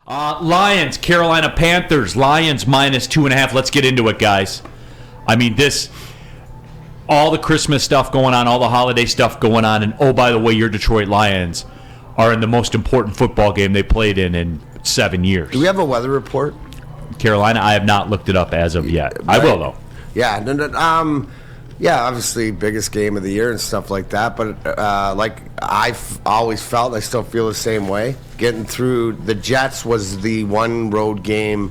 Lions, Carolina Panthers. Lions -2.5. Let's get into it, guys. I mean, all the Christmas stuff going on, all the holiday stuff going on, and oh, by the way, your Detroit Lions are in the most important football game they played in 7 years. Do we have a weather report? Carolina, I have not looked it up as of yet. Right. I will, though. Yeah, yeah, obviously biggest game of the year and stuff like that. But like I've always felt, I still feel the same way. Getting through the Jets was the one road game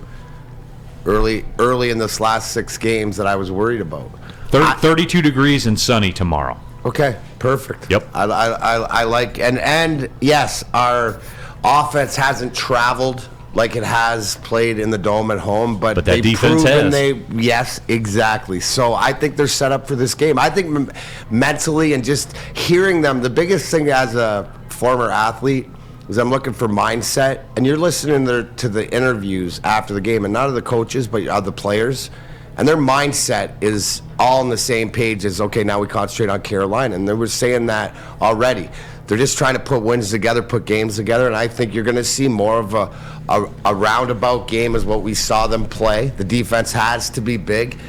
early in this last 6 games that I was worried about. 32 degrees and sunny tomorrow. Okay, perfect. Yep. I like and yes, our offense hasn't traveled like it has played in the Dome at home, but that defense has. Yes, exactly. So I think they're set up for this game. I think mentally and just hearing them, the biggest thing as a former athlete is I'm looking for mindset. And you're listening to the interviews after the game, and not of the coaches, but of the players. And their mindset is all on the same page as, okay, now we concentrate on Carolina. And they were saying that already. They're just trying to put wins together, put games together, and I think you're going to see more of a roundabout game as what we saw them play. The defense has to be big.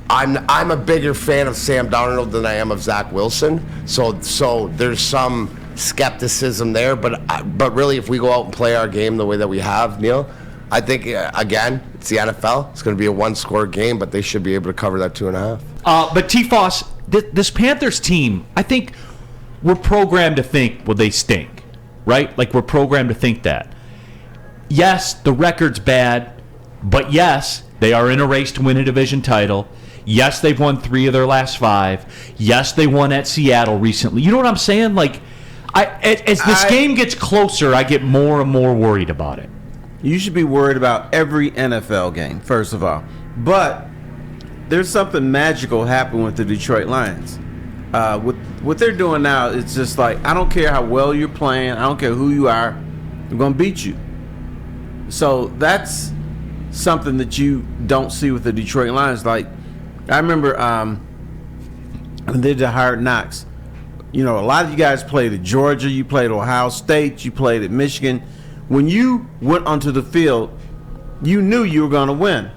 I'm a bigger fan of Sam Darnold than I am of Zach Wilson, so there's some skepticism there. But really, if we go out and play our game the way that we have, Neil, I think, again, it's the NFL. It's going to be a one-score game, but they should be able to cover that 2.5. But T-Foss, this Panthers team, I think we're programmed to think, well, they stink, right? Like, we're programmed to think that. Yes, the record's bad, but yes, they are in a race to win a division title. Yes, they've won 3 of their last 5. Yes, they won at Seattle recently. You know what I'm saying? Like, as this game gets closer, I get more and more worried about it. You should be worried about every NFL game, first of all. But there's something magical happening with the Detroit Lions. What they're doing now, it's just like, I don't care how well you're playing, I don't care who you are, I'm going to beat you. So that's something that you don't see with the Detroit Lions. Like, I remember when they did the Hard Knocks, you know, a lot of you guys played at Georgia, you played at Ohio State, you played at Michigan. When you went onto the field, you knew you were going to win.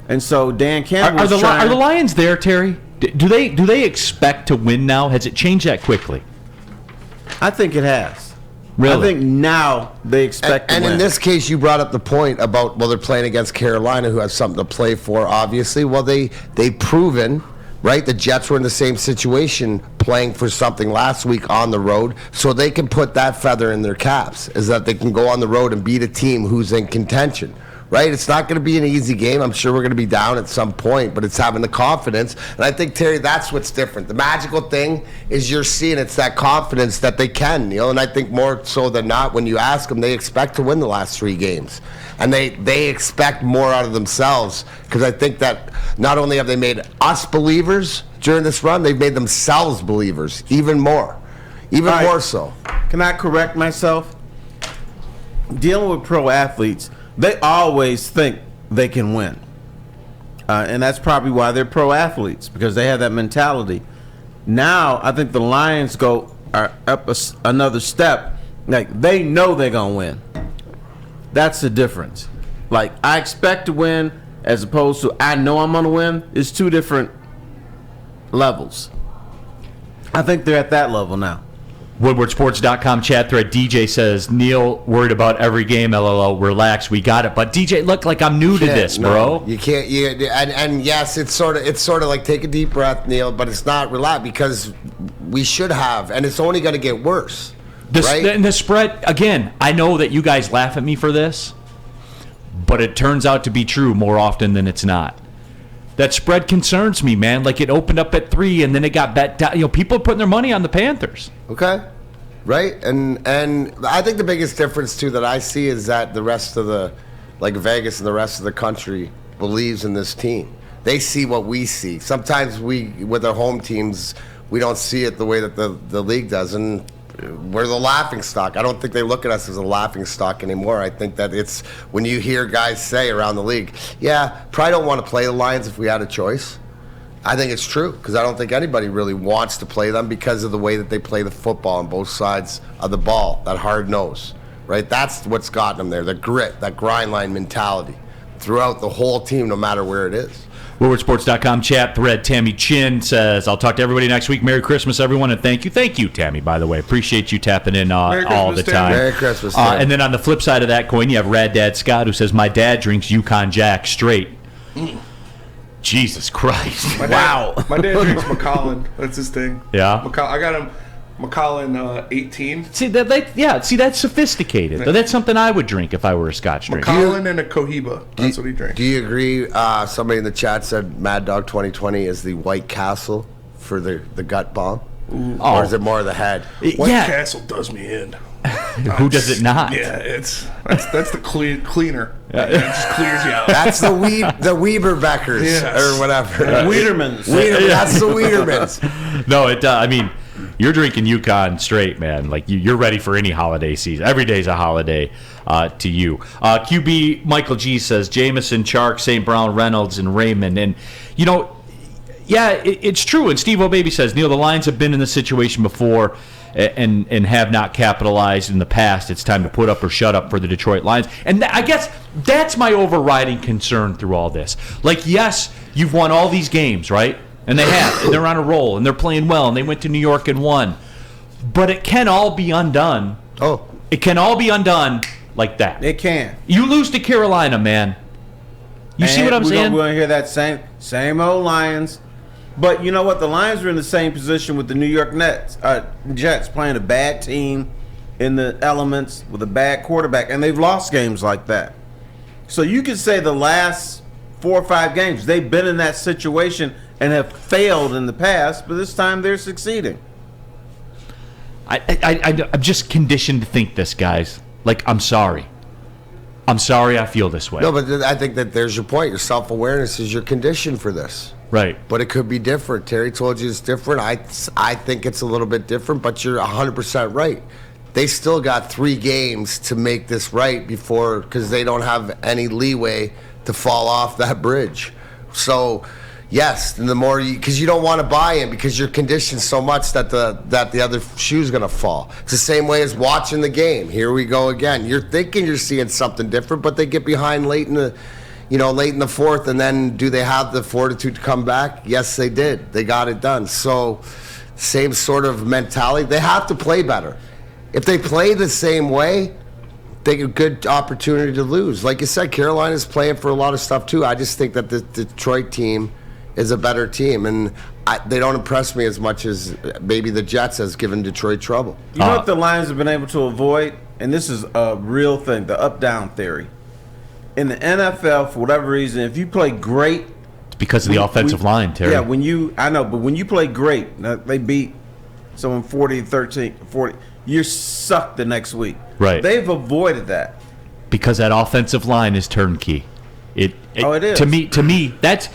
And so Dan Campbell are the Lions there, Terry? Do they expect to win now? Has it changed that quickly? I think it has. Really? I think now they expect to win. And in this case, you brought up the point about, well, they're playing against Carolina, who has something to play for, obviously. Well, they've proven, right? The Jets were in the same situation playing for something last week on the road, so they can put that feather in their caps, is that they can go on the road and beat a team who's in contention. Right? It's not going to be an easy game. I'm sure we're going to be down at some point, but it's having the confidence. And I think, Terry, that's what's different. The magical thing is you're seeing it's that confidence that they can, Neil. And I think more so than not, when you ask them, they expect to win the last 3 games. And they expect more out of themselves, because I think that not only have they made us believers during this run, they've made themselves believers even more. More so. Can I correct myself? Dealing with pro athletes, they always think they can win. And that's probably why they're pro athletes, because they have that mentality. Now, I think the Lions are up another step. Like, they know they're going to win. That's the difference. Like, I expect to win as opposed to I know I'm going to win. It's 2 different levels. I think they're at that level now. WoodwardSports.com chat thread. DJ says, Neil worried about every game. LOL. Relax, we got it. But DJ, look, like I'm new to this, bro. You can't. And yes, it's sort of like take a deep breath, Neil. But it's not relax, because we should have, and it's only going to get worse. Right? And the spread again. I know that you guys laugh at me for this, but it turns out to be true more often than it's not. That spread concerns me, man. Like, it opened up at 3, and then it got bet down. You know, people are putting their money on the Panthers. Okay, right, and I think the biggest difference too that I see is that the rest of the, like Vegas and the rest of the country, believes in this team. They see what we see. Sometimes we, with our home teams, we don't see it the way that the league does, and we're the laughing stock. I don't think they look at us as a laughing stock anymore. I think that it's when you hear guys say around the league, yeah, probably don't want to play the Lions if we had a choice. I think it's true, because I don't think anybody really wants to play them because of the way that they play the football on both sides of the ball, that hard nose, right? That's what's gotten them there. The grit, that grind line mentality throughout the whole team, no matter where it is. WoodwardSports.com chat thread. Tammy Chin says, I'll talk to everybody next week. Merry Christmas, everyone, and thank you. Thank you, Tammy, by the way. Appreciate you tapping in all the time. Merry Christmas, Tammy. And then on the flip side of that coin, you have Rad Dad Scott, who says, my dad drinks Yukon Jack straight. Jesus Christ. My dad drinks Macallan. That's his thing. Yeah? I got him Macallan 18. See, that's sophisticated. That's something I would drink if I were a Scotch drinker. Macallan and a Cohiba. That's what he drinks. Do you agree? Somebody in the chat said Mad Dog 2020 is the White Castle for the gut bomb. Or is it more the head? White Castle does me in. Who does it not? Yeah, that's the cleaner. It just clears you out. That's the Weberbeckers or whatever. Weidermans. That's the Weidermans. No, I mean, you're drinking Yukon straight, man. Like you're ready for any holiday season. Every day's a holiday to you. QB Michael G says Jameson, Chark, St. Brown, Reynolds, and Raymond. And it's true. And Steve O'Baby says, Neil, the Lions have been in this situation before and have not capitalized in the past. It's time to put up or shut up for the Detroit Lions. And I guess that's my overriding concern through all this. Like, yes, you've won all these games, right? And they have. And they're on a roll. And they're playing well. And they went to New York and won. But it can all be undone. Oh. It can all be undone like that. It can. You lose to Carolina, man. You see what I'm saying? We're going to hear that same old Lions. But you know what? The Lions are in the same position with the New York Jets, playing a bad team in the elements with a bad quarterback, and they've lost games like that. So you could say the last 4 or 5 games, they've been in that situation and have failed in the past, but this time they're succeeding. I'm just conditioned to think this, guys. Like, I'm sorry I feel this way. No, but I think that there's your point. Your self-awareness is your condition for this. Right. But it could be different. Terry told you it's different. I think it's a little bit different, but you're 100% right. They still got 3 games to make this right because they don't have any leeway to fall off that bridge. So, yes, and the more because you don't want to buy in because you're conditioned so much that the other shoe's going to fall. It's the same way as watching the game. Here we go again. You're thinking you're seeing something different, but they get behind late in the fourth, and then do they have the fortitude to come back? Yes, they did. They got it done. So, same sort of mentality. They have to play better. If they play the same way, they get a good opportunity to lose. Like you said, Carolina's playing for a lot of stuff too. I just think that the Detroit team is a better team, and they don't impress me as much as maybe the Jets has given Detroit trouble. You know what the Lions have been able to avoid? And this is a real thing, the up-down theory. In the NFL, for whatever reason, if you play great, it's because of the offensive line, Terry. Yeah, but when you play great, they beat someone 40-13, you're sucked the next week. Right. They've avoided that because that offensive line is turnkey. It is. To me, that's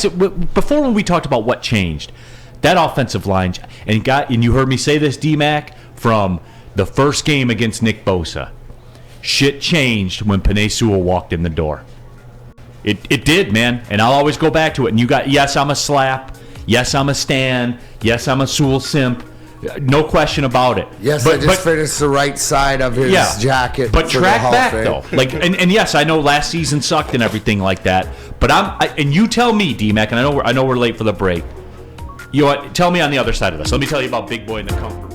before when we talked about what changed. That offensive line, and you heard me say this, D-Mac, from the first game against Nick Bosa. Shit changed when Penei Sewell walked in the door. It did, man. And I'll always go back to it. And yes, I'm a slap. Yes, I'm a Stan. Yes, I'm a Sewell simp. No question about it. Yes, I just finished the right side of his jacket. But track back though, and yes, I know last season sucked and everything like that. But and you tell me, D-Mac, and I know we're late for the break. You know what? Tell me on the other side of this. Let me tell you about Big Boy in the comfort.